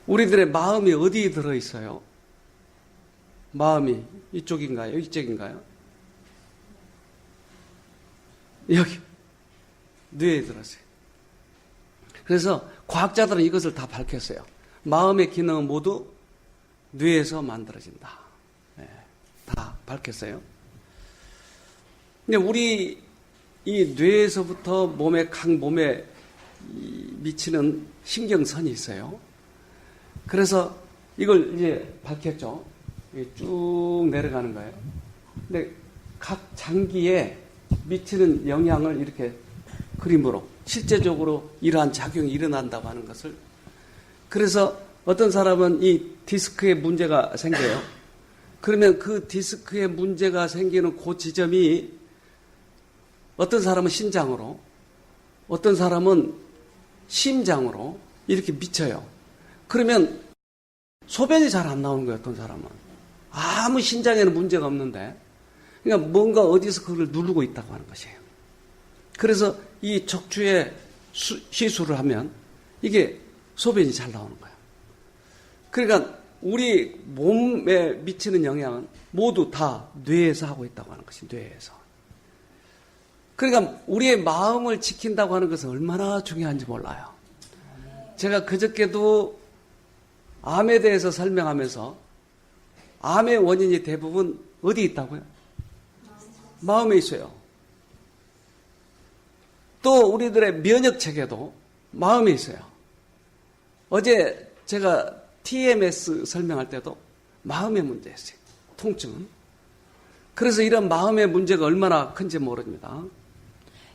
우리들의 마음이 어디에 들어있어요? 마음이 이쪽인가요? 이쪽인가요? 여기 뇌에 들었어요. 그래서 과학자들은 이것을 다 밝혔어요. 마음의 기능은 모두 뇌에서 만들어진다. 네, 다 밝혔어요. 근데 우리 이 뇌에서부터 각 몸에 미치는 신경선이 있어요. 그래서 이걸 이제 밝혔죠. 쭉 내려가는 거예요. 근데 각 장기에 미치는 영향을 이렇게 그림으로 실제적으로 이러한 작용이 일어난다고 하는 것을. 그래서 어떤 사람은 이 디스크에 문제가 생겨요. 그러면 그 디스크에 문제가 생기는 그 지점이 어떤 사람은 신장으로, 어떤 사람은 심장으로 이렇게 미쳐요. 그러면 소변이 잘 안 나오는 거예요, 어떤 사람은. 아무 신장에는 문제가 없는데. 그러니까 뭔가 어디서 그걸 누르고 있다고 하는 것이에요. 그래서 이 척추에 시술을 하면 이게 소변이 잘 나오는 거예요. 그러니까 우리 몸에 미치는 영향은 모두 다 뇌에서 하고 있다고 하는 것이 뇌에서. 그러니까 우리의 마음을 지킨다고 하는 것은 얼마나 중요한지 몰라요. 제가 그저께도 암에 대해서 설명하면서 암의 원인이 대부분 어디 있다고요? 마음에 있어요. 또 우리들의 면역체계도 마음에 있어요. 어제 제가 TMS 설명할 때도 마음의 문제였어요. 통증은. 그래서 이런 마음의 문제가 얼마나 큰지 모릅니다.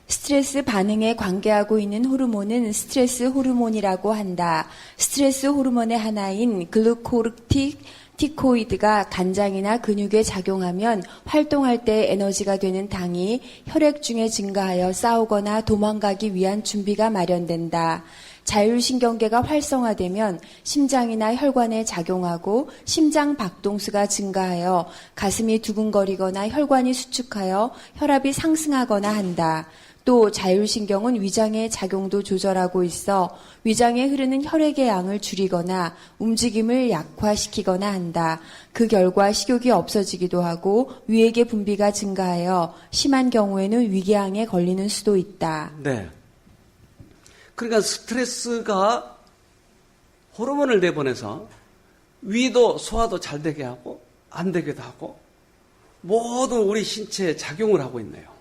스트레스 반응에 관계하고 있는 호르몬은 스트레스 호르몬이라고 한다. 스트레스 호르몬의 하나인 글루코르티코이드가 간장이나 근육에 작용하면 활동할 때 에너지가 되는 당이 혈액 중에 증가하여 싸우거나 도망가기 위한 준비가 마련된다. 자율신경계가 활성화되면 심장이나 혈관에 작용하고 심장 박동수가 증가하여 가슴이 두근거리거나 혈관이 수축하여 혈압이 상승하거나 한다. 또 자율신경은 위장의 작용도 조절하고 있어 위장에 흐르는 혈액의 양을 줄이거나 움직임을 약화시키거나 한다. 그 결과 식욕이 없어지기도 하고 위액의 분비가 증가하여 심한 경우에는 위궤양에 걸리는 수도 있다. 네. 그러니까 스트레스가 호르몬을 내보내서 위도 소화도 잘 되게 하고 안 되기도 하고 모든 우리 신체에 작용을 하고 있네요.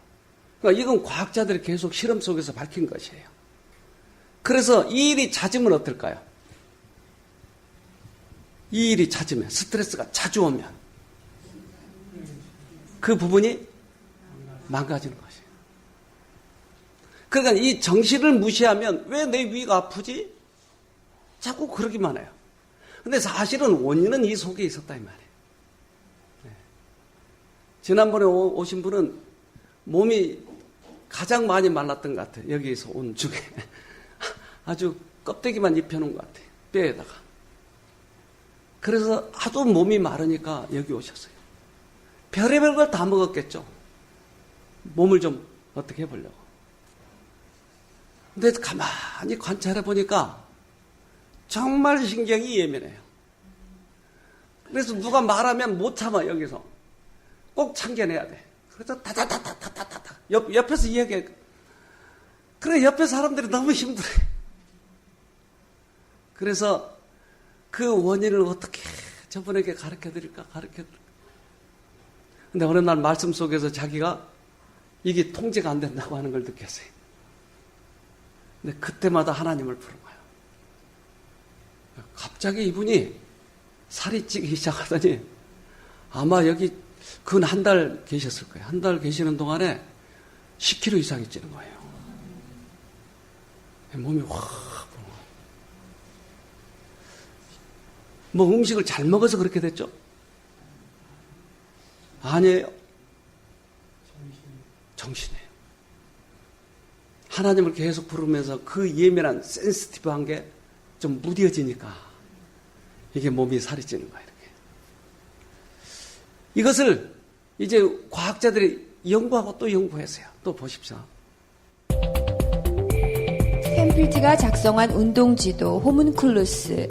그러니까 이건 과학자들이 계속 실험 속에서 밝힌 것이에요. 그래서 이 일이 잦으면 어떨까요? 이 일이 잦으면, 스트레스가 자주 오면 그 부분이 망가지는 것이에요. 그러니까 이 정신을 무시하면 왜 내 위가 아프지? 자꾸 그러기만 해요. 근데 사실은 원인은 이 속에 있었다 이 말이에요. 네. 지난번에 오신 분은 몸이 가장 많이 말랐던 것 같아요. 여기에서 온 중에. 아주 껍데기만 입혀놓은 것 같아요. 뼈에다가. 그래서 하도 몸이 마르니까 여기 오셨어요. 별의별 걸 다 먹었겠죠. 몸을 좀 어떻게 해보려고. 근데 가만히 관찰해 보니까 정말 신경이 예민해요. 그래서 누가 말하면 못 참아, 여기서. 꼭 참견해야 돼. 그래서 다다다다다다다. 옆에서 이야기해. 그래, 옆에 사람들이 너무 힘들어. 그래서 그 원인을 어떻게 저분에게 가르쳐 드릴까? 근데 어느 날 말씀 속에서 자기가 이게 통제가 안 된다고 하는 걸 느꼈어요. 근데 그때마다 하나님을 부른 거예요. 갑자기 이분이 살이 찌기 시작하더니 아마 여기 근 한 달 계셨을 거예요. 한 달 계시는 동안에 10kg 이상이 찌는 거예요. 몸이 확. 뭐 음식을 잘 먹어서 그렇게 됐죠? 아니에요. 정신이에요. 하나님을 계속 부르면서 그 예민한 센시티브한 게 좀 무뎌지니까 이게 몸이 살이 찌는 거예요. 이렇게. 이것을 이제 과학자들이 연구하고 또 연구했어요. 또 보십시오. 햄필트가 작성한 운동지도 호문클루스.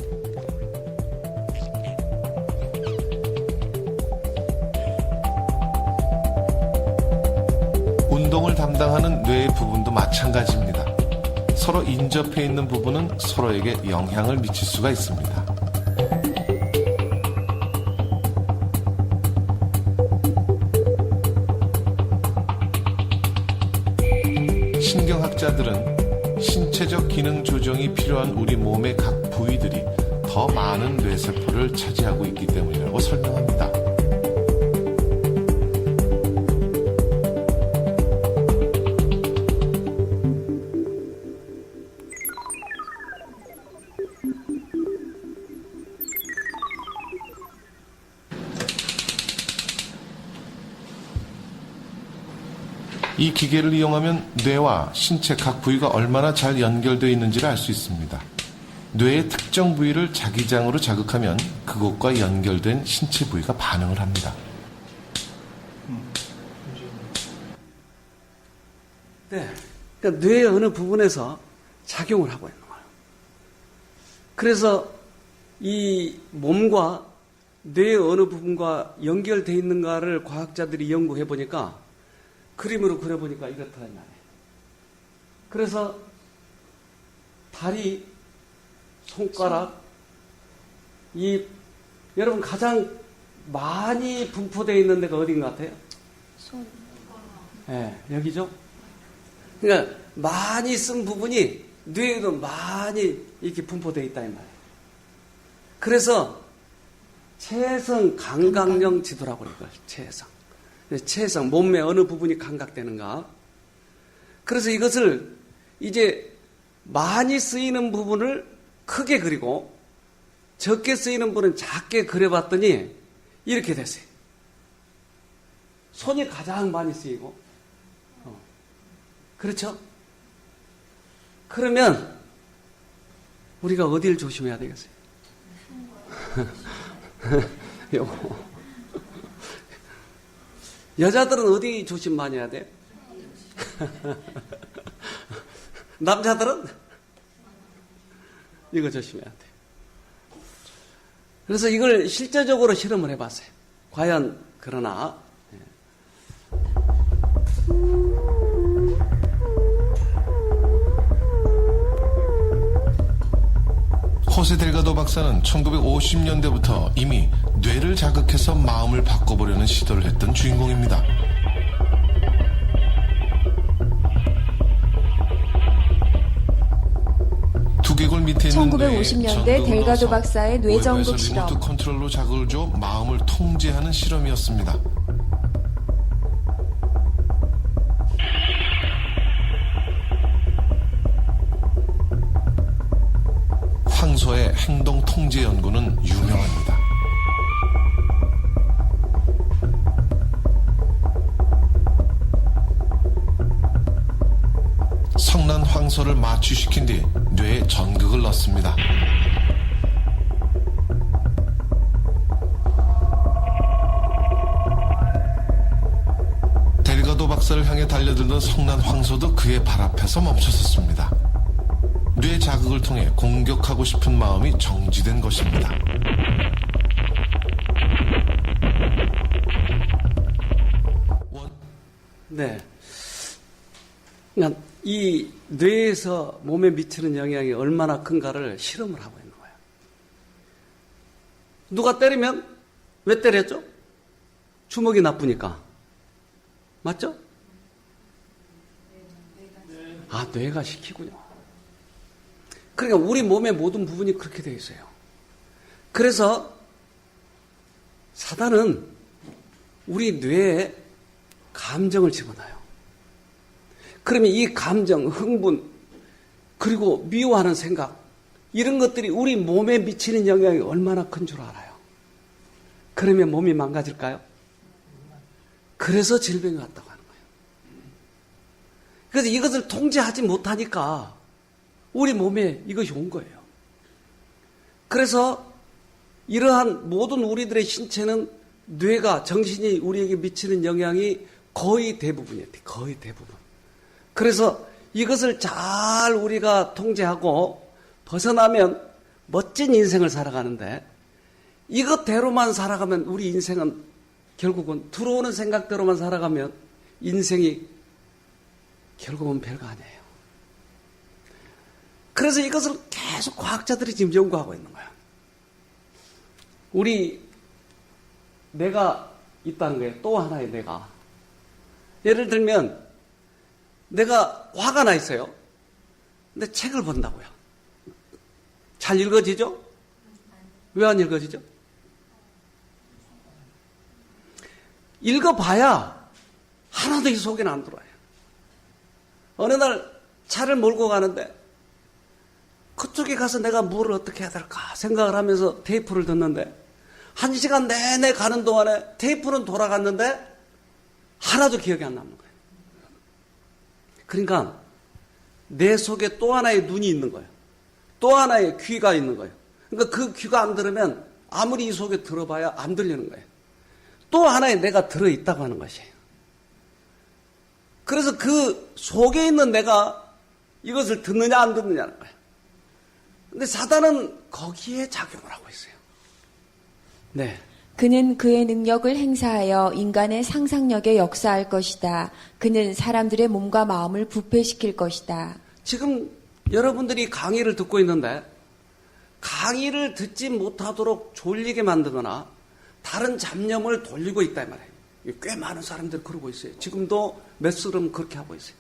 행동을 담당하는 뇌의 부분도 마찬가지입니다. 서로 인접해 있는 부분은 서로에게 영향을 미칠 수가 있습니다. 신경학자들은 신체적 기능 조정이 필요한 우리 몸의 각 부위들이 더 많은 뇌세포를 차지하고 있기 때문이라고 설명합니다. 이 기계를 이용하면 뇌와 신체 각 부위가 얼마나 잘 연결되어 있는지를 알 수 있습니다. 뇌의 특정 부위를 자기장으로 자극하면 그곳과 연결된 신체 부위가 반응을 합니다. 네. 그러니까 뇌의 어느 부분에서 작용을 하고 있는 거예요. 그래서 이 몸과 뇌의 어느 부분과 연결되어 있는가를 과학자들이 연구해 보니까 그림으로 그려보니까 이렇더란 말이에요. 그래서 다리, 손가락, 여러분 가장 많이 분포되어 있는 데가 어딘 것 같아요? 네, 여기죠? 그러니까 많이 쓴 부분이 뇌에도 많이 이렇게 분포되어 있다 이 말이에요. 그래서 체성 감각령 지도라고 이걸 체성, 몸의 어느 부분이 감각되는가. 그래서 이것을 이제 많이 쓰이는 부분을 크게 그리고 적게 쓰이는 부분은 작게 그려봤더니 이렇게 됐어요. 손이 가장 많이 쓰이고, 그렇죠? 그러면 우리가 어디를 조심해야 되겠어요? 요거. 여자들은 어디 조심 많이 해야 돼요? 남자들은 이거 조심해야 돼요. 그래서 이걸 실제적으로 실험을 해봤어요. 과연 그러나 호세 델가도 박사는 1950년대부터 이미 뇌를 자극해서 마음을 바꿔보려는 시도를 했던 주인공입니다. 두개골 밑에 있는 1950년대 델가도 박사의 뇌정독 실험. 리모트 컨트롤로 자극을 줘 마음을 통제하는 실험이었습니다. 황소의 행동 통제 연구는 유명합니다. 성난 황소를 마취시킨 뒤 뇌에 전극을 넣습니다. 델가도 박사를 향해 달려들던 성난 황소도 그의 발 앞에서 멈춰섰습니다. 뇌 자극을 통해 공격하고 싶은 마음이 정지된 것입니다. 네. 그러니까 이 뇌에서 몸에 미치는 영향이 얼마나 큰가를 실험을 하고 있는 거예요. 누가 때리면 왜 때렸죠? 주먹이 나쁘니까. 맞죠? 아, 뇌가 시키군요. 그러니까 우리 몸의 모든 부분이 그렇게 되어 있어요. 그래서 사단은 우리 뇌에 감정을 집어넣어요. 그러면 이 감정, 흥분, 그리고 미워하는 생각, 이런 것들이 우리 몸에 미치는 영향이 얼마나 큰 줄 알아요. 그러면 몸이 망가질까요? 그래서 질병이 왔다고 하는 거예요. 그래서 이것을 통제하지 못하니까 우리 몸에 이것이 온 거예요. 그래서 이러한 모든 우리들의 신체는 뇌가, 정신이 우리에게 미치는 영향이 거의 대부분이에요. 거의 대부분. 그래서 이것을 잘 우리가 통제하고 벗어나면 멋진 인생을 살아가는데 이것대로만 살아가면 우리 인생은 결국은 들어오는 생각대로만 살아가면 인생이 결국은 별거 아니에요. 그래서 이것을 계속 과학자들이 지금 연구하고 있는 거예요. 우리 내가 있다는 거예요. 또 하나의 내가. 예를 들면 내가 화가 나 있어요. 근데 책을 본다고요. 잘 읽어지죠? 왜 안 읽어지죠? 읽어봐야 하나도 이 속에는 안 들어와요. 어느 날 차를 몰고 가는데 그쪽에 가서 내가 뭐를 어떻게 해야 될까 생각을 하면서 테이프를 듣는데 1시간 내내 가는 동안에 테이프는 돌아갔는데 하나도 기억이 안 남는 거예요. 그러니까 내 속에 또 하나의 눈이 있는 거예요. 또 하나의 귀가 있는 거예요. 그러니까 그 귀가 안 들으면 아무리 이 속에 들어봐야 안 들리는 거예요. 또 하나의 내가 들어있다고 하는 것이에요. 그래서 그 속에 있는 내가 이것을 듣느냐 안 듣느냐는 거예요. 근데 사단은 거기에 작용을 하고 있어요. 네. 그는 그의 능력을 행사하여 인간의 상상력에 역사할 것이다. 그는 사람들의 몸과 마음을 부패시킬 것이다. 지금 여러분들이 강의를 듣고 있는데 강의를 듣지 못하도록 졸리게 만들거나 다른 잡념을 돌리고 있다 이 말이에요. 꽤 많은 사람들이 그러고 있어요. 지금도 몇 사람 그렇게 하고 있어요.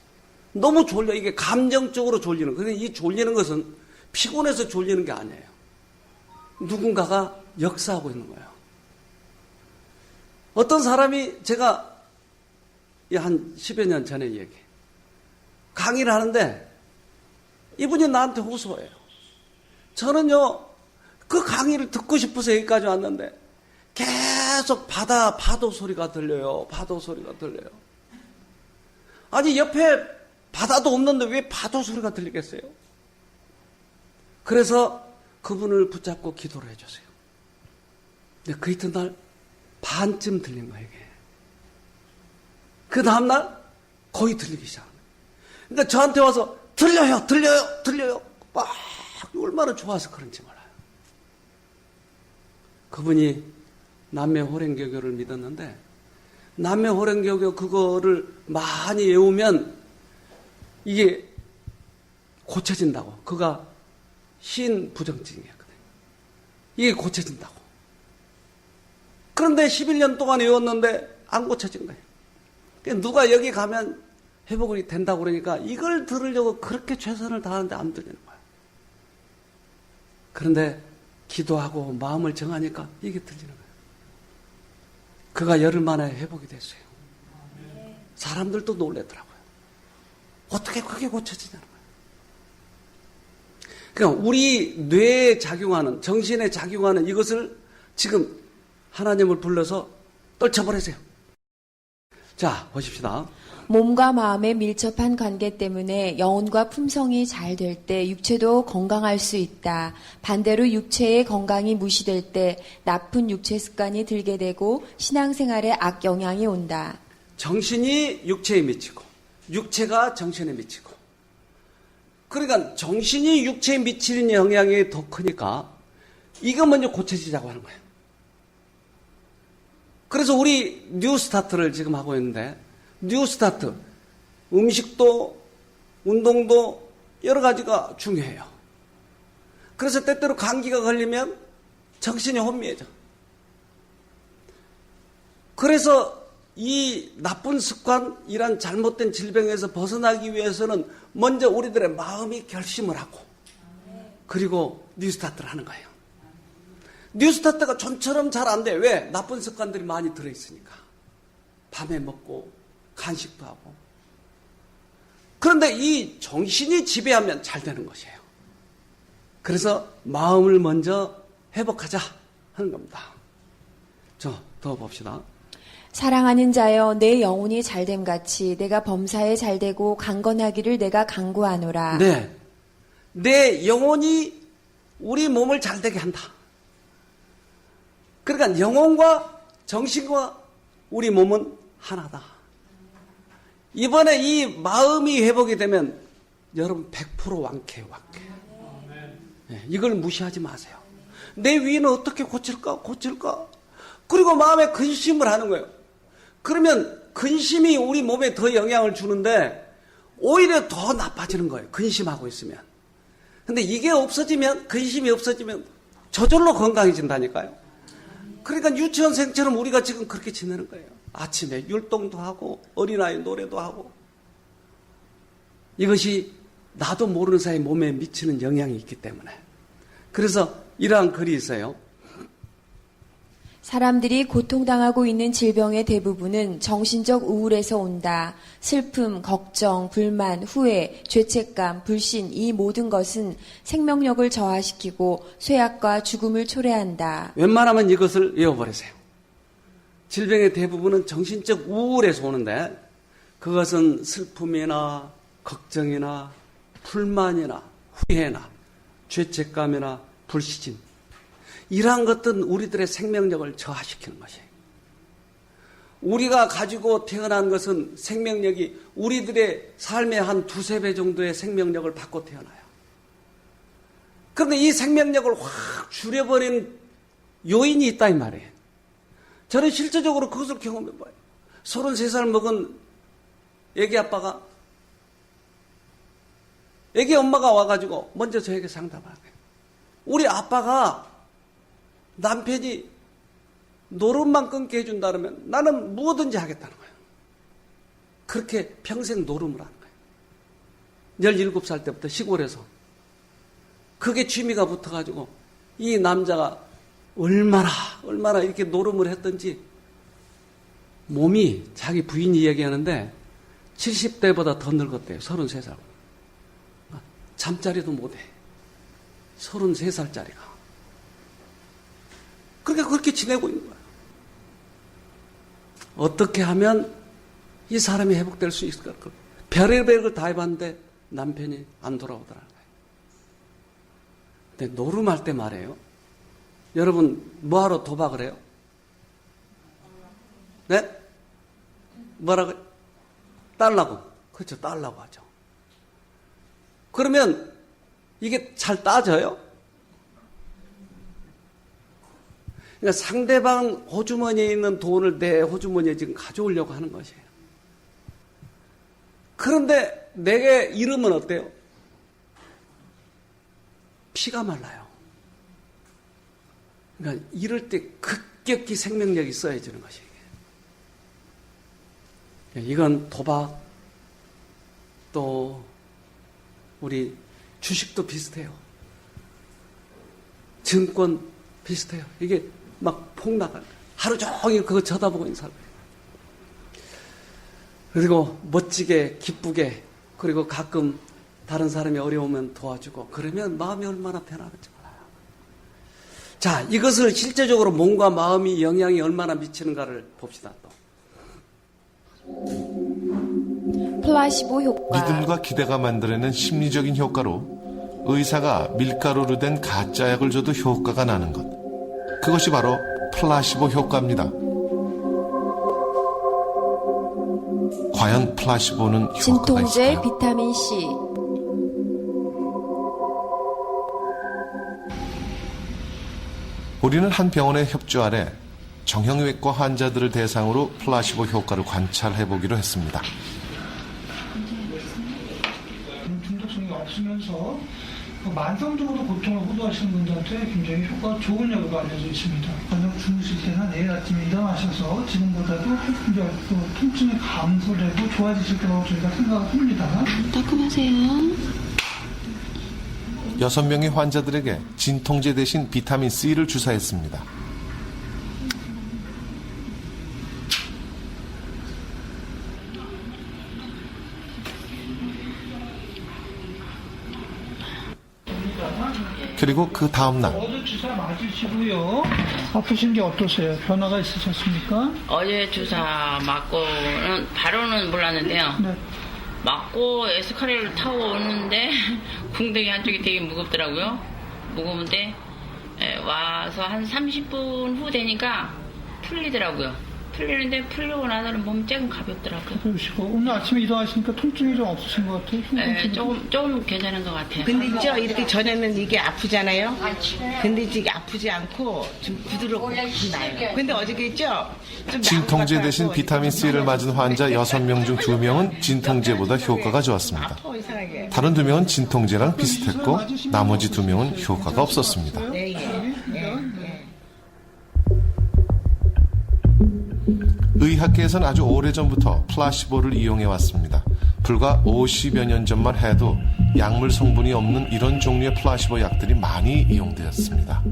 너무 졸려. 이게 감정적으로 졸리는. 근데 이 졸리는 것은 피곤해서 졸리는 게 아니에요. 누군가가 역사하고 있는 거예요. 어떤 사람이 제가 한 10여 년 전에 얘기해. 강의를 하는데 이분이 나한테 호소해요. 저는요, 그 강의를 듣고 싶어서 여기까지 왔는데 계속 파도 소리가 들려요. 파도 소리가 들려요. 아니, 옆에 바다도 없는데 왜 파도 소리가 들리겠어요? 그래서 그분을 붙잡고 기도를 해주세요. 근데 그 이튿날 반쯤 들린 거예요, 이게. 그 다음날 거의 들리기 시작합니다. 그러니까 저한테 와서 들려요. 막 얼마나 좋아서 그런지 몰라요. 그분이 남매호랭교교를 믿었는데 남매호랭교교 그거를 많이 외우면 이게 고쳐진다고. 그가 신부정증이었거든요. 이게 고쳐진다고. 그런데 11년 동안 외웠는데 안 고쳐진 거예요. 그러니까 누가 여기 가면 회복이 된다고 그러니까 이걸 들으려고 그렇게 최선을 다하는데 안 들리는 거예요. 그런데 기도하고 마음을 정하니까 이게 들리는 거예요. 그가 열흘 만에 회복이 됐어요. 사람들도 놀라더라고요. 어떻게 그게 고쳐지냐는 거예요. 그러니까 우리 뇌에 작용하는, 정신에 작용하는 이것을 지금 하나님을 불러서 떨쳐버리세요. 자, 보십시다. 몸과 마음의 밀접한 관계 때문에 영혼과 품성이 잘 될 때 육체도 건강할 수 있다. 반대로 육체의 건강이 무시될 때 나쁜 육체 습관이 들게 되고 신앙생활에 악영향이 온다. 정신이 육체에 미치고 육체가 정신에 미치고 그러니까 정신이 육체에 미치는 영향이 더 크니까 이거 먼저 고쳐지자고 하는 거예요. 그래서 우리 뉴스타트를 지금 하고 있는데 뉴스타트, 음식도 운동도 여러 가지가 중요해요. 그래서 때때로 감기가 걸리면 정신이 혼미해져. 그래서 이 나쁜 습관, 이란 잘못된 질병에서 벗어나기 위해서는 먼저 우리들의 마음이 결심을 하고 그리고 뉴스타트를 하는 거예요. 뉴스타트가 좀처럼 잘 안 돼. 왜? 나쁜 습관들이 많이 들어있으니까. 밤에 먹고 간식도 하고. 그런데 이 정신이 지배하면 잘 되는 것이에요. 그래서 마음을 먼저 회복하자 하는 겁니다. 더 봅시다. 사랑하는 자여 내 영혼이 잘됨 같이 내가 범사에 잘되고 강건하기를 내가 간구하노라. 네. 내 영혼이 우리 몸을 잘되게 한다. 그러니까 영혼과 정신과 우리 몸은 하나다. 이번에 이 마음이 회복이 되면 여러분 100% 완쾌. 네, 이걸 무시하지 마세요. 내 위는 어떻게 고칠까? 그리고 마음에 근심을 하는 거예요. 그러면 근심이 우리 몸에 더 영향을 주는데 오히려 더 나빠지는 거예요. 근심하고 있으면. 근데 이게 없어지면, 근심이 없어지면 저절로 건강해진다니까요. 그러니까 유치원생처럼 우리가 지금 그렇게 지내는 거예요. 아침에 율동도 하고 어린아이 노래도 하고. 이것이 나도 모르는 사이 몸에 미치는 영향이 있기 때문에. 그래서 이러한 글이 있어요. 사람들이 고통당하고 있는 질병의 대부분은 정신적 우울에서 온다. 슬픔, 걱정, 불만, 후회, 죄책감, 불신 이 모든 것은 생명력을 저하시키고 쇠약과 죽음을 초래한다. 웬만하면 이것을 외워버리세요. 질병의 대부분은 정신적 우울에서 오는데 그것은 슬픔이나 걱정이나 불만이나 후회나 죄책감이나 불신 이러한 것들은 우리들의 생명력을 저하시키는 것이에요. 우리가 가지고 태어난 것은 생명력이 우리들의 삶의 한 두세 배 정도의 생명력을 받고 태어나요. 그런데 이 생명력을 확 줄여버린 요인이 있다 이 말이에요. 저는 실제적으로 그것을 경험해봐요. 33살 먹은 애기 아빠가 애기 엄마가 와가지고 먼저 저에게 상담하는 거예요. 우리 아빠가 남편이 노름만 끊게 해준다 그러면 나는 무엇든지 하겠다는 거예요. 그렇게 평생 노름을 하는 거예요. 17살 때부터 시골에서. 그게 취미가 붙어가지고 이 남자가 얼마나 이렇게 노름을 했던지 몸이 자기 부인이 얘기하는데 70대보다 더 늙었대요. 33살. 잠자리도 못해. 33살짜리가. 그러니까 그렇게 지내고 있는 거예요. 어떻게 하면 이 사람이 회복될 수 있을까? 별의별 걸 다 해봤는데 남편이 안 돌아오더라는 거예요. 근데 노름할 때 말이에요. 여러분 뭐하러 도박을 해요? 네? 뭐라고? 달라고. 그렇죠. 달라고 하죠. 그러면 이게 잘 따져요? 그러니까 상대방 호주머니에 있는 돈을 내 호주머니에 지금 가져오려고 하는 것이에요. 그런데 내게 잃으면 어때요? 피가 말라요. 그러니까 이럴 때 급격히 생명력이 써야지는 것이에요. 이건 도박, 또 우리 주식도 비슷해요. 증권 비슷해요. 이게 막 폭락할 거예요. 하루 종일 그거 쳐다보고 있는 사람. 그리고 멋지게 기쁘게 그리고 가끔 다른 사람이 어려우면 도와주고 그러면 마음이 얼마나 편안할지 몰라요. 자, 이것을 실제적으로 몸과 마음이 영향이 얼마나 미치는가를 봅시다. 또 플라시보 효과. 믿음과 기대가 만들어낸 심리적인 효과로 의사가 밀가루로 된 가짜약을 줘도 효과가 나는 것. 그것이 바로 플라시보 효과입니다. 과연 플라시보는 효과가 진통제, 있을까요? 비타민 C. 우리는 한 병원의 협조 아래 정형외과 환자들을 대상으로 플라시보 효과를 관찰해보기로 했습니다. 중독성이 없으면서 만성적으로 고통을 호소하시는 분들한테 굉장히 효과가 좋은 약으로 알려져 있습니다. 저녁 주무실 때나 내일 아침에 일어나셔서 지금보다도 이제 통증이 감소되고 좋아지실 거라고 저희가 생각을 합니다. 따끔하세요. 6명의 환자들에게 진통제 대신 비타민 C를 주사했습니다. 그리고 그 다음날 어제 주사 맞으시고요. 아프신 게 어떠세요? 변화가 있으셨습니까? 어제 주사 맞고는 바로는 몰랐는데요. 네. 맞고 에스카레이터를 타고 오는데 궁뎅이 한쪽이 되게 무겁더라고요. 무거운데 와서 한 30분 후 되니까 풀리더라고요. 풀리는데 풀리고 나서는 몸이 조금 가볍더라고요. 그러시고 오늘 아침에 일어나시니까 통증이 좀 없으신 것 같아요? 조금 괜찮은 것 같아요. 근데 이제 이렇게 전에는 이게 아프잖아요. 근데 이제 아프지 않고 좀 부드럽고 나요. 근데 어저께 있죠? 좀 진통제 나은 것 대신 같아서 비타민 C를 맞은 환자 6명 중 2명은 진통제보다 효과가 좋았습니다. 아파 이상하게. 다른 2명은 진통제랑 비슷했고 나머지 2명은 효과가 없었습니다. 네, 예. 의학계에서는 아주 오래전부터 플라시보를 이용해 왔습니다. 불과 50여 년 전만 해도 약물 성분이 없는 이런 종류의 플라시보 약들이 많이 이용되었습니다.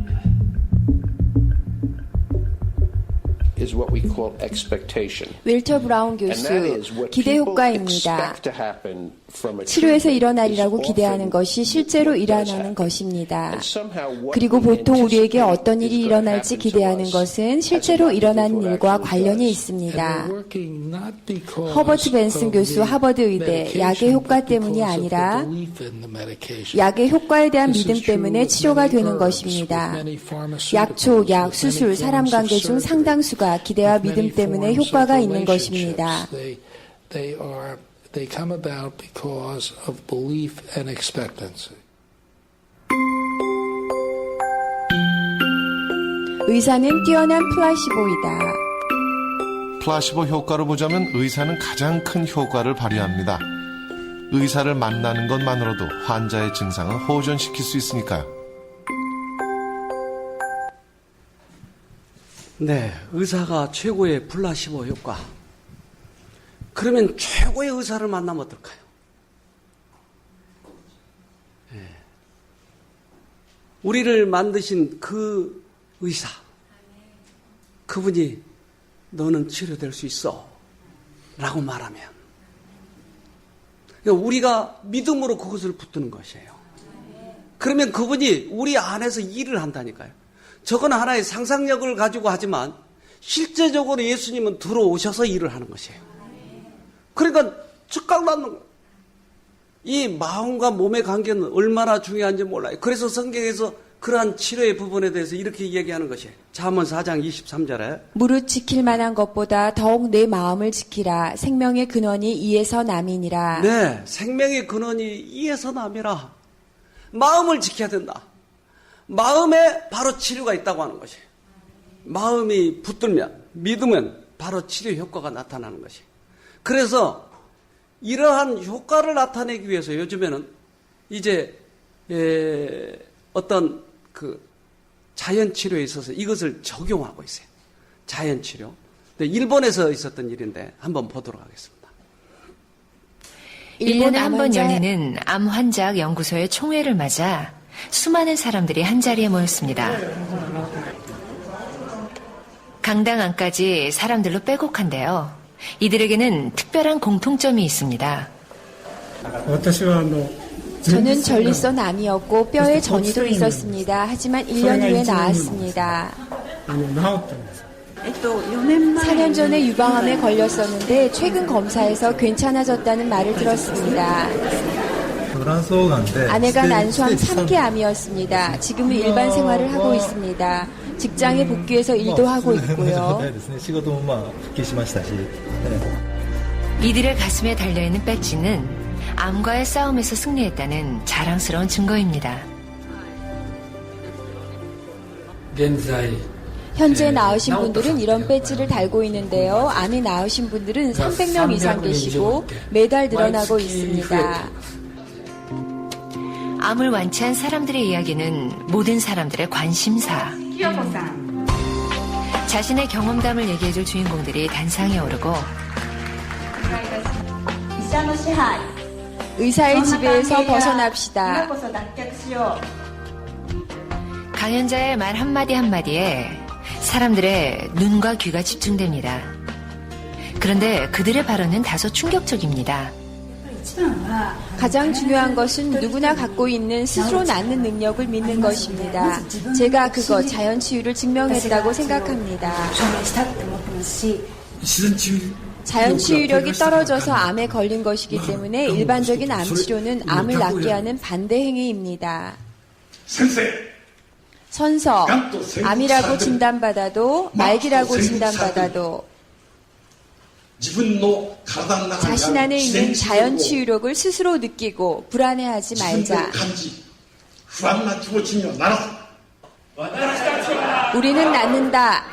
is what we call expectation. 윌터 브라운 And that is 교수, what 기대 people 효과입니다. expect to happen from a 치료에서 treatment 일어나리라고 is 기대하는 often 것이 실제로 what does 일어나는 happen. 것입니다. And somehow what 그리고 we 보통 우리에게 anticipate 어떤 일이 is gonna 일어날지 happen to 기대하는 us 것은 has 실제로 nothing to do 일어난 with what 일과 actually 관련이 does. 있습니다. 허버트 허버트 벤슨 교수 하버드 의대 약의 효과 때문이 아니라 약의 효과에 대한 믿음 때문에 치료가 되는 것입니다. 약초, 약, 수술, 사람 관계 중 상당수가 기대와 믿음 때문에 효과가 있는 것입니다. They come about because of belief and expectancy. 의사는 뛰어난 플라시보이다. 플라시보 효과로 보자면 의사는 가장 큰 효과를 발휘합니다. 의사를 만나는 것만으로도 환자의 증상을 호전시킬 수 있으니까요. 네, 의사가 최고의 플라시보 효과. 그러면 최고의 의사를 만나면 어떨까요? 네. 우리를 만드신 그 의사, 그분이 너는 치료될 수 있어 라고 말하면 그러니까 우리가 믿음으로 그것을 붙드는 것이에요. 그러면 그분이 우리 안에서 일을 한다니까요. 저건 하나의 상상력을 가지고 하지만 실제적으로 예수님은 들어오셔서 일을 하는 것이에요. 그러니까 즉각 낫는 거예요. 이 마음과 몸의 관계는 얼마나 중요한지 몰라요. 그래서 성경에서 그러한 치료의 부분에 대해서 이렇게 이야기하는 것이에요. 잠언 4장 23절에 무릇 지킬 만한 것보다 더욱 내 마음을 지키라. 생명의 근원이 이에서 남이니라. 네, 생명의 근원이 이에서 남이라. 마음을 지켜야 된다. 마음에 바로 치료가 있다고 하는 것이에요. 마음이 붙들면, 믿으면 바로 치료 효과가 나타나는 것이에요. 그래서 이러한 효과를 나타내기 위해서 요즘에는 이제 어떤 그 자연치료에 있어서 이것을 적용하고 있어요. 자연치료. 일본에서 있었던 일인데 한번 보도록 하겠습니다. 1년에 한 번 암환자- 열리는 암 환자학 연구소의 총회를 맞아 수많은 사람들이 한자리에 모였습니다. 강당 안까지 사람들로 빼곡한데요. 이들에게는 특별한 공통점이 있습니다. 저는 전립선 암이었고 뼈에 전이도 있었습니다. 하지만 1년 후에 나았습니다. 4년 전에 유방암에 걸렸었는데 최근 검사에서 괜찮아졌다는 말을 들었습니다. 아내가 난소암 3기 암이었습니다. 지금은 일반 생활을 하고 있습니다. 직장에 복귀해서 일도 하고 있고요. 이들의 가슴에 달려있는 배지는 암과의 싸움에서 승리했다는 자랑스러운 증거입니다. 현재 나으신 분들은 이런 배지를 달고 있는데요. 암이 나으신 분들은 300명 이상 계시고 매달 늘어나고 있습니다. 암을 완치한 사람들의 이야기는 모든 사람들의 관심사. 자신의 경험담을 얘기해줄 주인공들이 단상에 오르고 의사의 지배에서 벗어납시다. 강연자의 말 한마디 한마디에 사람들의 눈과 귀가 집중됩니다. 그런데 그들의 발언은 다소 충격적입니다. 가장 중요한 것은 누구나 갖고 있는 스스로 낫는 능력을 믿는 것입니다. 제가 그거 자연치유를 증명했다고 생각합니다. 자연치유력이 떨어져서 암에 걸린 것이기 때문에 일반적인 암치료는 암을 낫게 하는 반대 행위입니다. 선서, 암이라고 진단받아도 말기라고 진단받아도 자신 안에 있는 자연치유력을 스스로 느끼고 불안해하지 말자. 우리는 낫는다.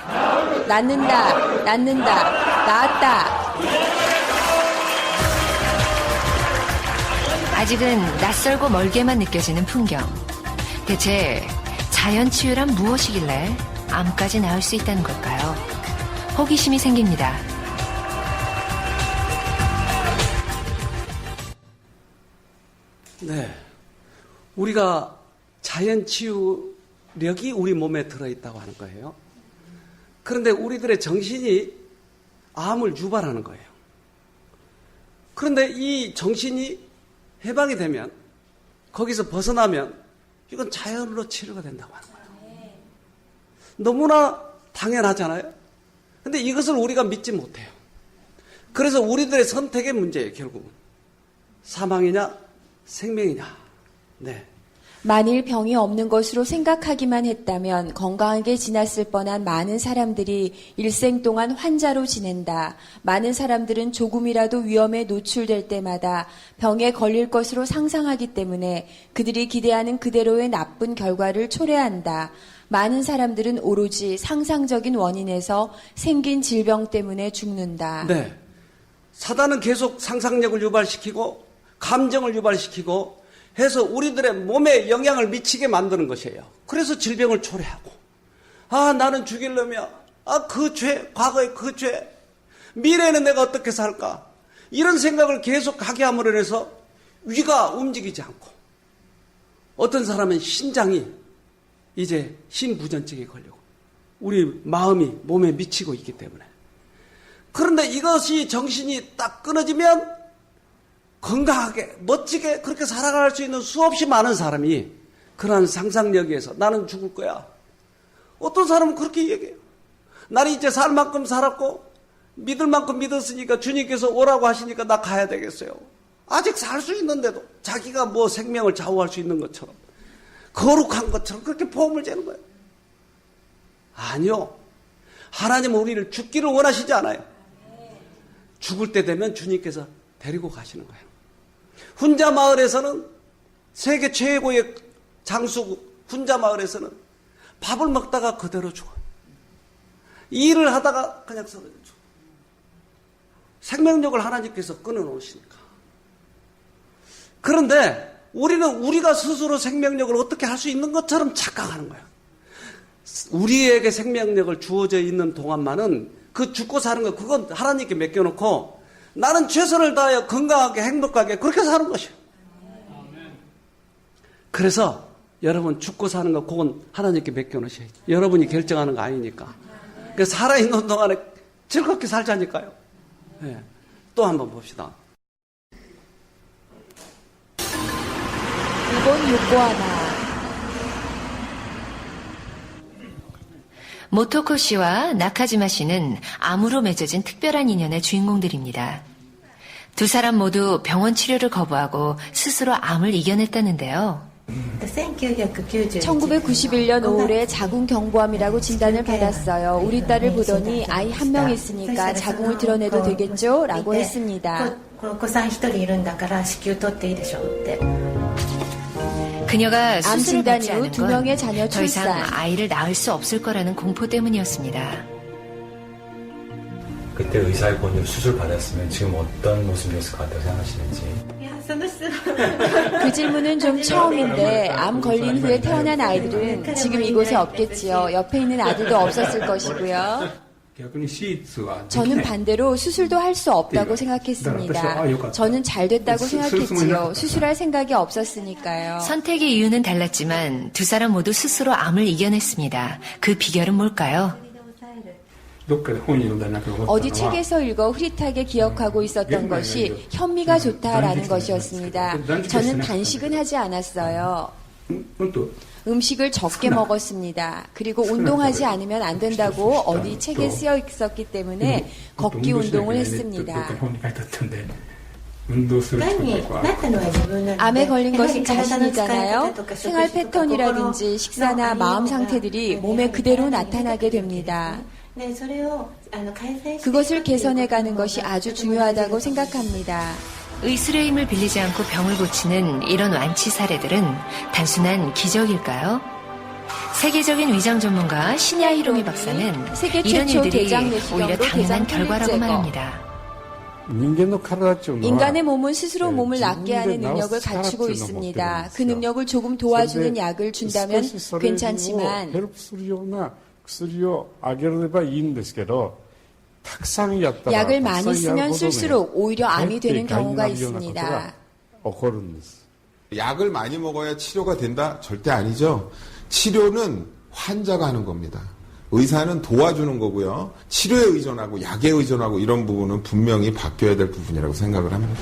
낫는다. 낫는다. 나았다. 아직은 낯설고 멀게만 느껴지는 풍경. 대체 자연 치유란 무엇이길래 암까지 나을 수 있다는 걸까요? 호기심이 생깁니다. 네. 우리가 자연 치유력이 우리 몸에 들어있다고 하는 거예요. 그런데 우리들의 정신이 암을 유발하는 거예요. 그런데 이 정신이 해방이 되면, 거기서 벗어나면 이건 자연으로 치료가 된다고 하는 거예요. 너무나 당연하잖아요. 근데 이것을 우리가 믿지 못해요. 그래서 우리들의 선택의 문제예요, 결국은. 사망이냐, 생명이냐. 네. 만일 병이 없는 것으로 생각하기만 했다면 건강하게 지났을 뻔한 많은 사람들이 일생 동안 환자로 지낸다. 많은 사람들은 조금이라도 위험에 노출될 때마다 병에 걸릴 것으로 상상하기 때문에 그들이 기대하는 그대로의 나쁜 결과를 초래한다. 많은 사람들은 오로지 상상적인 원인에서 생긴 질병 때문에 죽는다. 네. 사단은 계속 상상력을 유발시키고 감정을 유발시키고 해서 우리들의 몸에 영향을 미치게 만드는 것이에요. 그래서 질병을 초래하고, 아, 나는 죽일 놈이야. 아, 그 죄, 과거의 그 죄. 미래에는 내가 어떻게 살까? 이런 생각을 계속 하게 함으로 해서 위가 움직이지 않고, 어떤 사람은 신장이 이제 심부전증에 걸리고, 우리 마음이 몸에 미치고 있기 때문에. 그런데 이것이 정신이 딱 끊어지면 건강하게 멋지게 그렇게 살아갈 수 있는 수없이 많은 사람이 그러한 상상력에서 나는 죽을 거야. 어떤 사람은 그렇게 얘기해요. 나는 이제 살 만큼 살았고 믿을 만큼 믿었으니까 주님께서 오라고 하시니까 나 가야 되겠어요. 아직 살 수 있는데도 자기가 뭐 생명을 좌우할 수 있는 것처럼, 거룩한 것처럼 그렇게 보험을 재는 거예요. 아니요. 하나님은 우리를 죽기를 원하시지 않아요. 죽을 때 되면 주님께서 데리고 가시는 거예요. 훈자 마을에서는, 세계 최고의 장수 훈자 마을에서는 밥을 먹다가 그대로 죽어요. 일을 하다가 그냥 쓰러져 죽어요. 생명력을 하나님께서 끊어놓으시니까. 그런데 우리는 우리가 스스로 생명력을 어떻게 할 수 있는 것처럼 착각하는 거예요. 우리에게 생명력을 주어져 있는 동안만은 그 죽고 사는 거, 그건 하나님께 맡겨놓고 나는 최선을 다하여 건강하게 행복하게 그렇게 사는 것이에요. 그래서 여러분 죽고 사는 거 그건 하나님께 맡겨놓으셔야죠. 여러분이 결정하는 거 아니니까. 그래서 살아있는 동안에 즐겁게 살자니까요. 네. 또 한번 봅시다. 일본 요코하마. 모토코 씨와 나카지마 씨는 암으로 맺어진 특별한 인연의 주인공들입니다. 두 사람 모두 병원 치료를 거부하고 스스로 암을 이겨냈다는데요. 1991년 5월에 자궁 경부암이라고 진단을 받았어요. 우리 딸을 보더니 아이 한 명 있으니까 자궁을 드러내도 되겠죠? 라고 했습니다. 그녀가 암 수술을 진단 받지 이후 않은 2명의 자녀 건 더 이상 출산. 아이를 낳을 수 없을 거라는 공포 때문이었습니다. 그때 의사의 권유로 수술 받았으면 지금 어떤 모습이었을 것 같다고 생각하시는지. 그 질문은 좀 처음인데 암 걸린 후에 태어난 아이들은 지금 이곳에 없겠지요. 옆에 있는 아들도 없었을 것이고요. 저는 반대로 수술도 할 수 없다고 생각했습니다. 저는 잘 됐다고 생각했지요. 수술할 생각이 없었으니까요. 선택의 이유는 달랐지만 두 사람 모두 스스로 암을 이겨냈습니다. 그 비결은 뭘까요? 어디 책에서 읽어 흐릿하게 기억하고 있었던 것이 현미가 좋다라는 것이었습니다. 저는 단식은 하지 않았어요. 음식을 적게 먹었습니다. 그리고 운동하지 않으면 안 된다고 어디 책에 쓰여 있었기 때문에 걷기 운동을 했습니다. 암에 걸린 것은 자신이잖아요. 생활 패턴이라든지 식사나 마음 상태들이 몸에 그대로 나타나게 됩니다. 그것을 개선해가는 것이 아주 중요하다고 생각합니다. 의술의 힘을 빌리지 않고 병을 고치는 이런 완치 사례들은 단순한 기적일까요? 세계적인 위장 전문가 신야 히로미 박사는 세계 이런 최초 일들이 대장 내시경으로 오히려 당연한 대장 결과라고 제거. 말합니다. 인간의 몸은 스스로 몸을 낫게 하는 능력을 갖추고 있습니다. 그 능력을 조금 도와주는 약을 준다면 괜찮지만 약을 많이 쓰면 쓸수록 오히려 암이 되는 경우가 있습니다. 약을 많이 먹어야 치료가 된다? 절대 아니죠. 치료는 환자가 하는 겁니다. 의사는 도와주는 거고요. 치료에 의존하고 약에 의존하고 이런 부분은 분명히 바뀌어야 될 부분이라고 생각을 합니다.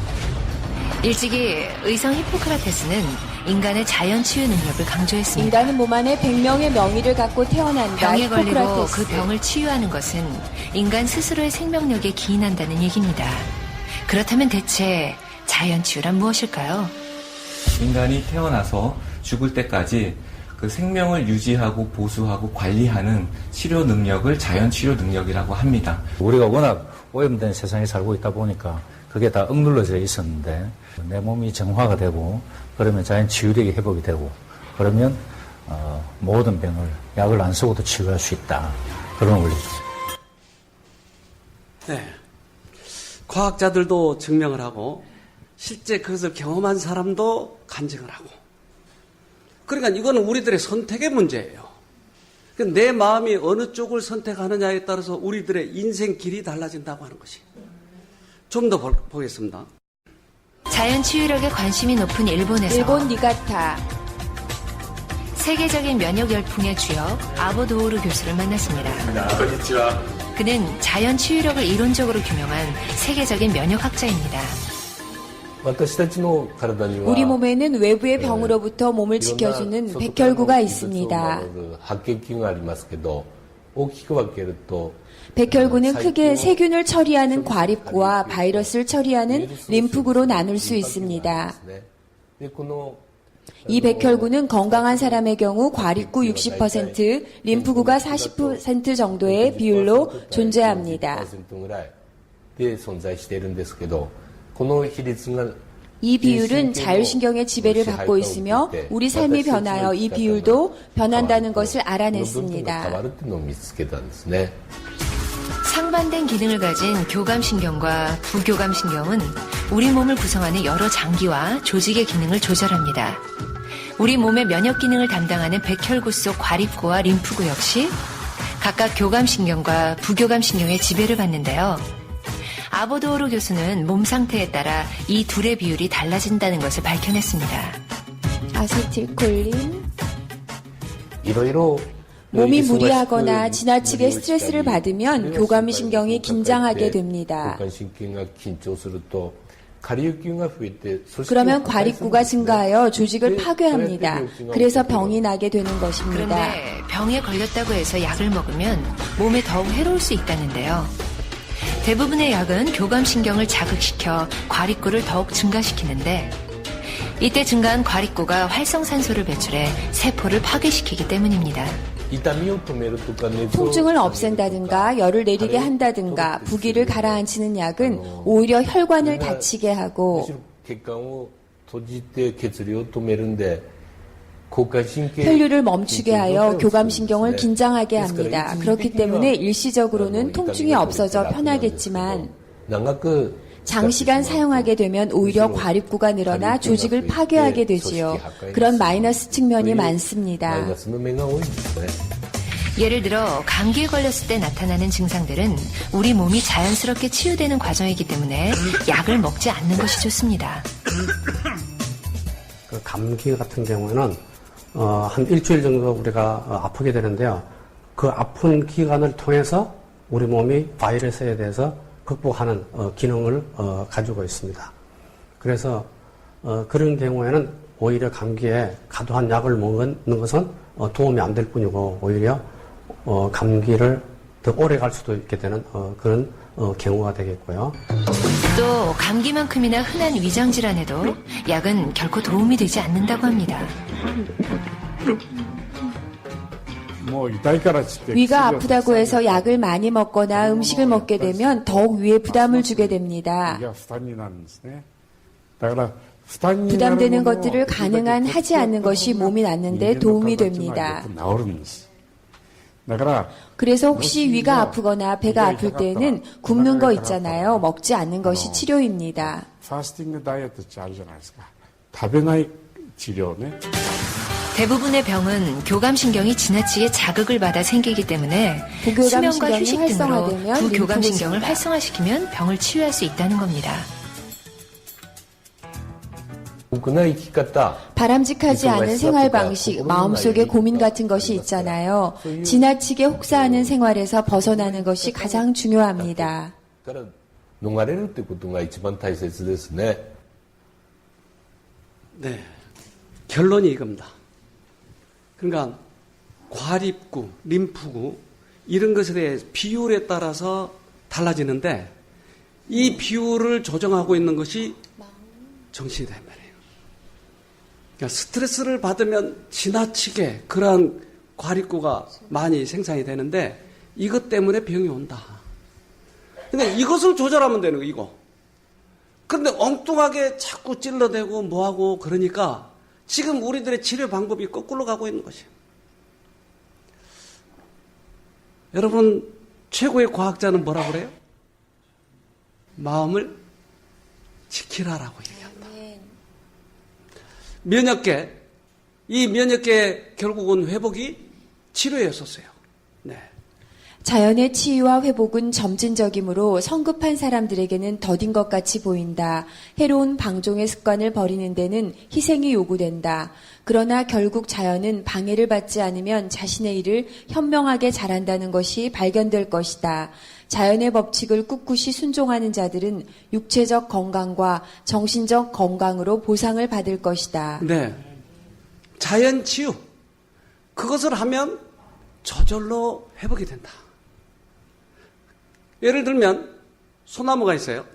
일찍이 의성 히포크라테스는 인간의 자연 치유 능력을 강조했습니다. 인간은 몸 안에 100명의 명의를 갖고 태어난다. 병에 걸리고 히포크라테스. 그 병을 치유하는 것은 인간 스스로의 생명력에 기인한다는 얘기입니다. 그렇다면 대체 자연 치유란 무엇일까요? 인간이 태어나서 죽을 때까지 그 생명을 유지하고 보수하고 관리하는 치료 능력을 자연 치료 능력이라고 합니다. 우리가 워낙 오염된 세상에 살고 있다 보니까 그게 다 억눌러져 있었는데 내 몸이 정화가 되고 그러면 자연 치유력이 회복이 되고 그러면 모든 병을 약을 안 쓰고도 치유할 수 있다. 그런 원리죠. 네. 과학자들도 증명을 하고 실제 그것을 경험한 사람도 간증을 하고 그러니까 이거는 우리들의 선택의 문제예요. 내 마음이 어느 쪽을 선택하느냐에 따라서 우리들의 인생 길이 달라진다고 하는 것이. 좀 더 보겠습니다. 자연 치유력에 관심이 높은 일본에서 일본 니가타 세계적인 면역 열풍의 주역 아보도오르 교수를 만났습니다. 그는 자연 치유력을 이론적으로 규명한 세계적인 면역학자입니다. 우리 몸에는 외부의 병으로부터 몸을 지켜주는 백혈구가 있습니다. 백혈구는 크게 세균을 처리하는 과립구와 바이러스를 처리하는 림프구로 나눌 수 있습니다. 이 백혈구는 건강한 사람의 경우 과립구 60%, 림프구가 40% 정도의 비율로 존재합니다. 이 비율은 자율신경의 지배를 받고 있으며 우리 삶이 변하여 이 비율도 변한다는 것을 알아냈습니다. 상반된 기능을 가진 교감신경과 부교감신경은 우리 몸을 구성하는 여러 장기와 조직의 기능을 조절합니다. 우리 몸의 면역 기능을 담당하는 백혈구 속 과립구와 림프구 역시 각각 교감신경과 부교감신경의 지배를 받는데요. 아보도오르 교수는 몸 상태에 따라 이 둘의 비율이 달라진다는 것을 밝혀냈습니다. 아세틸콜린 몸이 무리하거나 지나치게 스트레스를 받으면 교감신경이 긴장하게 됩니다. 그러면 과립구가 증가하여 조직을 파괴합니다. 그래서 병이 나게 되는 것입니다. 그런데 병에 걸렸다고 해서 약을 먹으면 몸에 더욱 해로울 수 있다는데요. 대부분의 약은 교감신경을 자극시켜 과립구를 더욱 증가시키는데 이때 증가한 과립구가 활성산소를 배출해 세포를 파괴시키기 때문입니다. 통증을 없앤다든가 열을 내리게 한다든가 부기를 가라앉히는 약은 오히려 혈관을 다치게 하고 혈류를 멈추게 하여 교감신경을 긴장하게 합니다. 그렇기 때문에 일시적으로는 통증이 없어져 편하겠지만 장시간 사용하게 되면 오히려 과립구가 늘어나 조직을 파괴하게 되지요. 그런 마이너스 측면이 많습니다. 예를 들어 감기에 걸렸을 때 나타나는 증상들은 우리 몸이 자연스럽게 치유되는 과정이기 때문에 약을 먹지 않는 것이 좋습니다. 감기 같은 경우에는 한 일주일 정도 우리가 아프게 되는데요. 그 아픈 기간을 통해서 우리 몸이 바이러스에 대해서 극복하는 기능을 가지고 있습니다. 그래서 그런 경우에는 오히려 감기에 과도한 약을 먹는 것은 도움이 안 될 뿐이고 오히려 감기를 더 오래 갈 수도 있게 되는 그런 경우가 되겠고요. 또 감기만큼이나 흔한 위장질환에도 약은 결코 도움이 되지 않는다고 합니다. 위가 아프다고 해서 약을 많이 먹거나 음식을 먹게 되면 더욱 위에 부담을 주게 됩니다. 부담되는 것들을 가능한 하지 않는 것이 몸이 낫는데 도움이 됩니다. 그래서 혹시 위가 아프거나 배가 아플 때에는 굶는 거 있잖아요. 먹지 않는 것이 치료입니다. 대부분의 병은 교감신경이 지나치게 자극을 받아 생기기 때문에 수면과 휴식 등으로 부교감신경을 활성화시키면 병을 치유할 수 있다는 겁니다. 바람직하지 않은 생활 방식, 마음속에 고민 같은 것이 있잖아요. 지나치게 혹사하는 생활에서 벗어나는 것이 가장 중요합니다. 네. 결론이 이겁니다. 그러니까 과립구, 림프구 이런 것에 비율에 따라서 달라지는데 이 비율을 조정하고 있는 것이 정신이다 말이에요. 그러니까 스트레스를 받으면 지나치게 그러한 과립구가 많이 생산이 되는데 이것 때문에 병이 온다. 근데 이것을 조절하면 되는 거 이거. 그런데 엉뚱하게 자꾸 찔러대고 뭐하고 그러니까 지금 우리들의 치료 방법이 거꾸로 가고 있는 것이에요. 여러분 최고의 과학자는 뭐라고 그래요? 마음을 지키라라고 얘기한다. 면역계, 이 면역계 결국은 회복이 치료였었어요. 네. 자연의 치유와 회복은 점진적이므로 성급한 사람들에게는 더딘 것 같이 보인다. 해로운 방종의 습관을 버리는 데는 희생이 요구된다. 그러나 결국 자연은 방해를 받지 않으면 자신의 일을 현명하게 잘한다는 것이 발견될 것이다. 자연의 법칙을 꿋꿋이 순종하는 자들은 육체적 건강과 정신적 건강으로 보상을 받을 것이다. 네. 자연 치유. 그것을 하면 저절로 회복이 된다. 예를 들면 소나무가 있어요.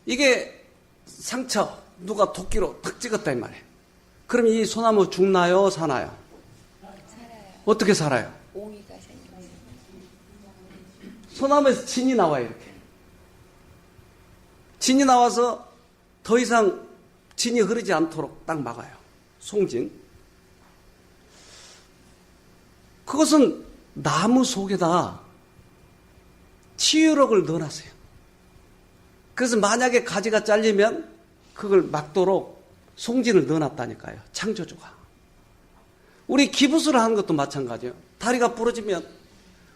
이게 상처 누가 도끼로 탁 찍었다 이 말이에요. 그럼 이 소나무 죽나요? 사나요? 살아요. 어떻게 살아요? 옹이가 생겨요. 소나무에서 진이 나와요. 이렇게. 진이 나와서 더 이상 진이 흐르지 않도록 딱 막아요. 송진. 그것은 나무 속에다 치유력을 넣어놨어요. 그래서 만약에 가지가 잘리면 그걸 막도록 송진을 넣어놨다니까요. 창조주가. 우리 기부술을 하는 것도 마찬가지예요. 다리가 부러지면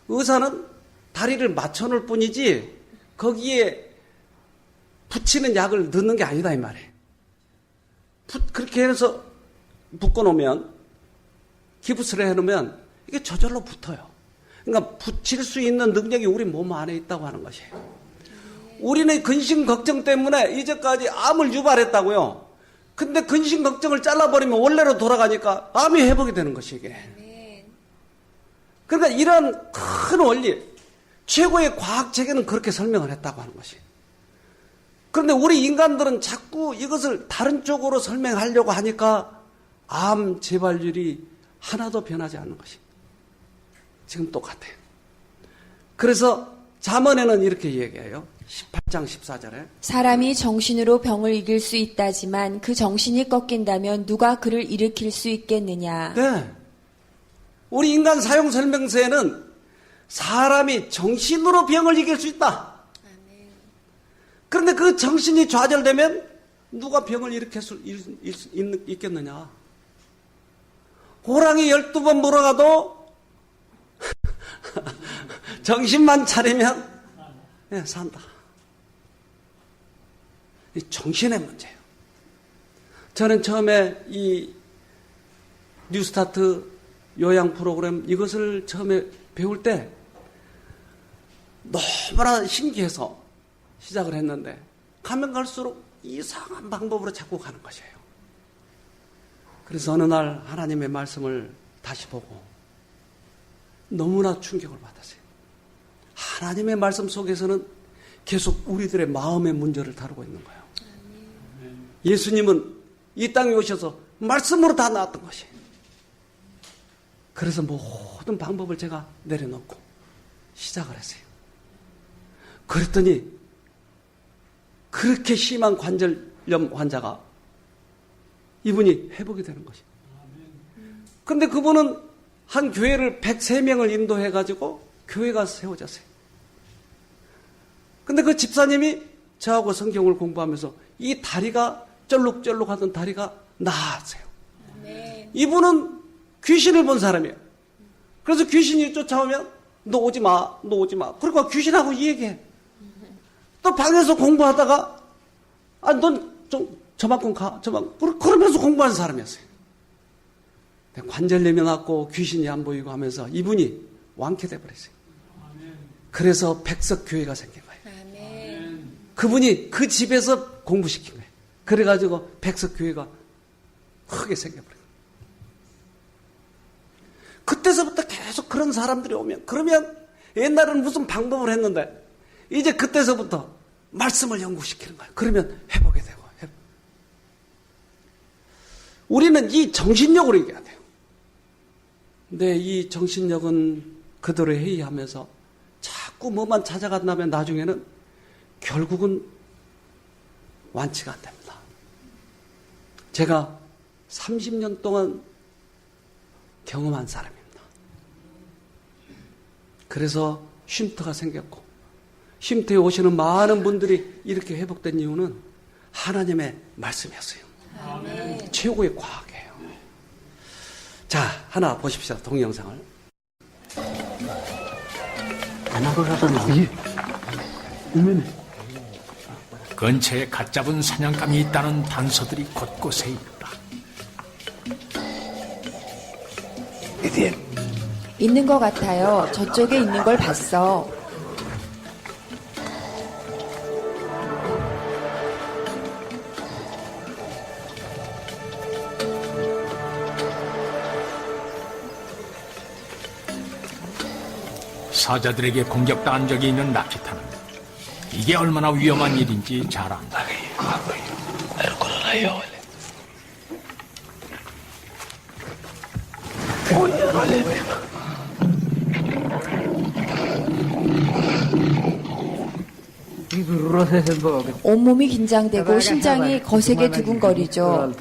의사는 다리를 맞춰놓을 뿐이지 거기에 붙이는 약을 넣는 게 아니다 이 말이에요. 그렇게 해서 묶어놓으면 기부술을 해놓으면 이게 저절로 붙어요. 그러니까 붙일 수 있는 능력이 우리 몸 안에 있다고 하는 것이에요. 우리는 근심 걱정 때문에 이제까지 암을 유발했다고요. 근데 근심 걱정을 잘라버리면 원래로 돌아가니까 암이 회복이 되는 것이 이게. 그러니까 이런 큰 원리, 최고의 과학체계는 그렇게 설명을 했다고 하는 것이에요. 그런데 우리 인간들은 자꾸 이것을 다른 쪽으로 설명하려고 하니까 암 재발률이 하나도 변하지 않는 것이에요. 지금 똑같아요. 그래서 잠언에는 이렇게 얘기해요. 18장 14절에 사람이 정신으로 병을 이길 수 있다지만 그 정신이 꺾인다면 누가 그를 일으킬 수 있겠느냐. 네. 우리 인간 사용 설명서에는 사람이 정신으로 병을 이길 수 있다. 그런데 그 정신이 좌절되면 누가 병을 일으킬 수 있겠느냐. 호랑이 12번 물어가도 정신만 차리면 네, 산다. 이 정신의 문제예요. 저는 처음에 이 뉴스타트 요양 프로그램 이것을 처음에 배울 때 너무나 신기해서 시작을 했는데 가면 갈수록 이상한 방법으로 자꾸 가는 것이에요. 그래서 어느 날 하나님의 말씀을 다시 보고 너무나 충격을 받았어요. 하나님의 말씀 속에서는 계속 우리들의 마음의 문제를 다루고 있는 거예요. 예수님은 이 땅에 오셔서 말씀으로 다 나왔던 것이에요. 그래서 모든 방법을 제가 내려놓고 시작을 했어요. 그랬더니 그렇게 심한 관절 관절염 환자가 이분이 회복이 되는 것이에요. 근데 그분은 한 교회를 103명을 인도해가지고 교회가 세워졌어요. 근데 그 집사님이 저하고 성경을 공부하면서 이 다리가 쩔룩쩔룩하던 다리가 나았어요. 이분은 귀신을 본 사람이에요. 그래서 귀신이 쫓아오면 너 오지 마, 너 오지 마. 그러니까 귀신하고 이 얘기해. 또 방에서 공부하다가 넌 좀 저만큼 가, 그러면서 공부하는 사람이었어요. 관절염이 났고 귀신이 안 보이고 하면서 이분이 완쾌돼 버렸어요. 그래서 백석교회가 생긴 거예요. 그분이 그 집에서 공부시킨 거예요. 그래가지고 백석교회가 크게 생겨버려요. 그때서부터 계속 그런 사람들이 오면, 그러면 옛날에는 무슨 방법을 했는데 이제 그때서부터 말씀을 연구시키는 거예요. 그러면 회복이 되고. 우리는 이 정신력으로 이겨야 돼요. 근데 이 정신력은 그대로 회의하면서 자꾸 뭐만 찾아간다면 나중에는 결국은 완치가 안 됩니다. 제가 30년 동안 경험한 사람입니다. 그래서 쉼터가 생겼고, 쉼터에 오시는 많은 분들이 이렇게 회복된 이유는 하나님의 말씀이었어요. 최고의 과학이에요. 자, 하나 보십시오. 동영상을. 근처에 갓 잡은 사냥감이 있다는 단서들이 곳곳에 있다. 있는 것 같아요. 저쪽에 있는 걸 봤어. 사자들에게 공격당한 적이 있는 나키타는 이게 얼마나 위험한 일인지 잘 안다. 온몸이 긴장되고 심장이 거세게 두근거리죠.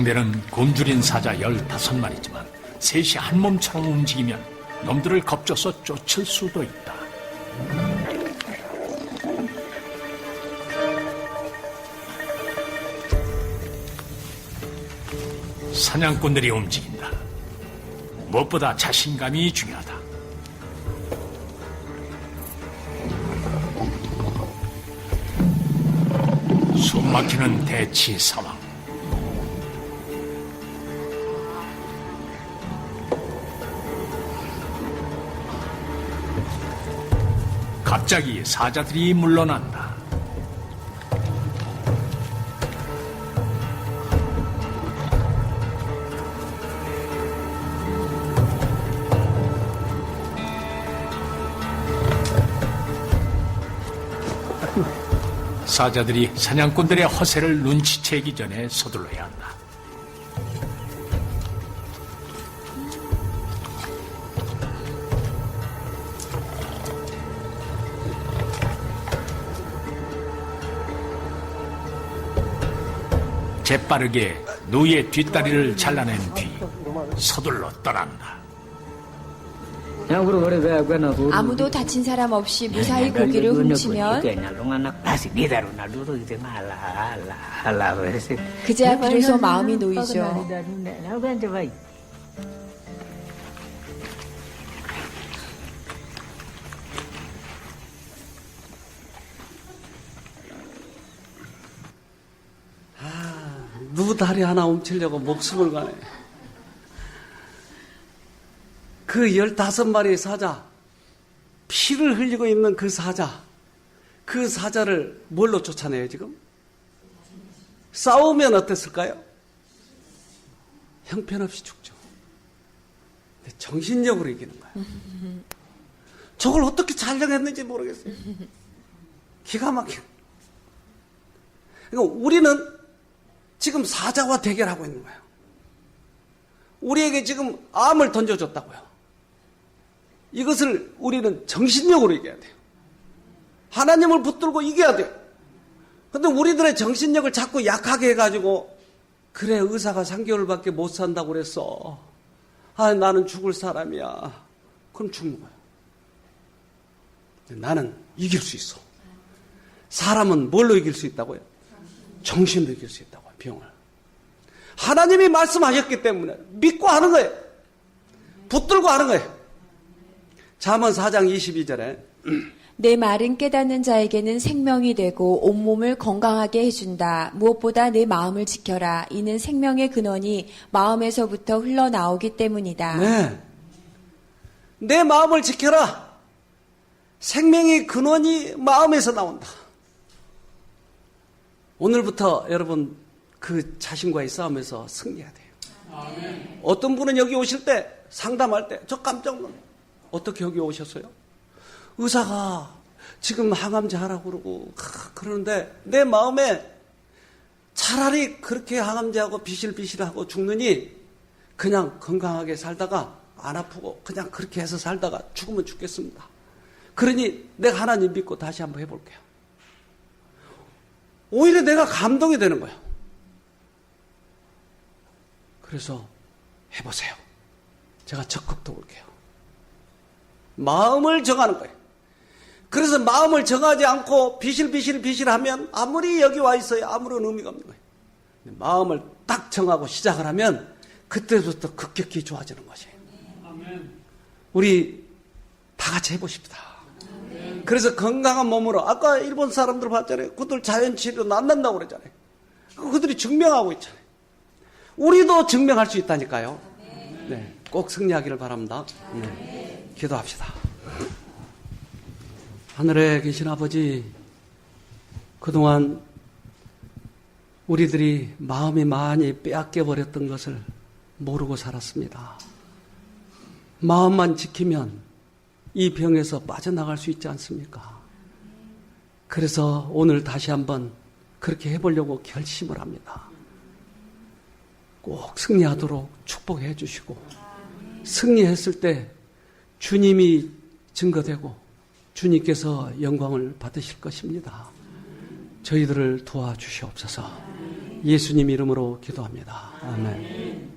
상대는 굶주린 사자 15마리지만 셋이 한 몸처럼 움직이면 놈들을 겁줘서 쫓을 수도 있다. 사냥꾼들이 움직인다. 무엇보다 자신감이 중요하다. 숨막히는 대치 상황. 갑자기 사자들이 물러난다. 사자들이 사냥꾼들의 허세를 눈치채기 전에 서둘러야 한다. 재빠르게 누이의 뒷다리를 잘라낸 뒤 서둘러 떠난다. 아무도 다친 사람 없이 무사히 고기를 훔치면 그제야 비로소 마음이 놓이죠. 누구 다리 하나 훔치려고 목숨을 가네. 그 15마리의 사자, 피를 흘리고 있는 그 사자를 뭘로 쫓아내요, 지금? 싸우면 어땠을까요? 형편없이 죽죠. 근데 정신력으로 이기는 거예요. 저걸 어떻게 촬영했는지 모르겠어요. 기가 막혀. 그러니까 우리는 지금 사자와 대결하고 있는 거예요. 우리에게 지금 암을 던져줬다고요. 이것을 우리는 정신력으로 이겨야 돼요. 하나님을 붙들고 이겨야 돼요. 근데 우리들의 정신력을 자꾸 약하게 해가지고, 그래, 의사가 3개월밖에 못 산다고 그랬어. 아, 나는 죽을 사람이야. 그럼 죽는 거예요. 나는 이길 수 있어. 사람은 뭘로 이길 수 있다고요? 정신으로 이길 수 있다고요, 병을. 하나님이 말씀하셨기 때문에 믿고 하는 거예요. 붙들고 하는 거예요. 잠언 4장 22절에 내 말은 깨닫는 자에게는 생명이 되고 온몸을 건강하게 해준다. 무엇보다 내 마음을 지켜라. 이는 생명의 근원이 마음에서부터 흘러나오기 때문이다. 네. 내 마음을 지켜라. 생명의 근원이 마음에서 나온다. 오늘부터 여러분 그 자신과의 싸움에서 승리해야 돼요. 아멘. 어떤 분은 여기 오실 때 상담할 때 저 깜짝 놀라요. 어떻게 여기 오셨어요? 의사가 지금 항암제 하라고 그러고 그러는데 내 마음에 차라리 그렇게 항암제하고 비실비실하고 죽느니 그냥 건강하게 살다가 안 아프고 그냥 그렇게 해서 살다가 죽으면 죽겠습니다. 그러니 내가 하나님 믿고 다시 한번 해볼게요. 오히려 내가 감동이 되는 거예요. 그래서 해보세요. 제가 적극 도울게요. 마음을 정하는 거예요. 그래서 마음을 정하지 않고 비실비실하면 아무리 여기 와 있어야 아무런 의미가 없는 거예요. 마음을 딱 정하고 시작을 하면 그때부터 급격히 좋아지는 것이에요. 우리 다 같이 해보십시다. 그래서 건강한 몸으로, 아까 일본 사람들 봤잖아요. 그들 자연치료 낫는다고 그러잖아요. 그들이 증명하고 있잖아요. 우리도 증명할 수 있다니까요. 네, 꼭 승리하기를 바랍니다. 네, 기도합시다. 하늘에 계신 아버지, 그동안 우리들이 마음이 많이 빼앗겨버렸던 것을 모르고 살았습니다. 마음만 지키면 이 병에서 빠져나갈 수 있지 않습니까? 그래서 오늘 다시 한번 그렇게 해보려고 결심을 합니다. 꼭 승리하도록 축복해 주시고, 승리했을 때 주님이 증거되고 주님께서 영광을 받으실 것입니다. 저희들을 도와주시옵소서. 예수님 이름으로 기도합니다. 아멘.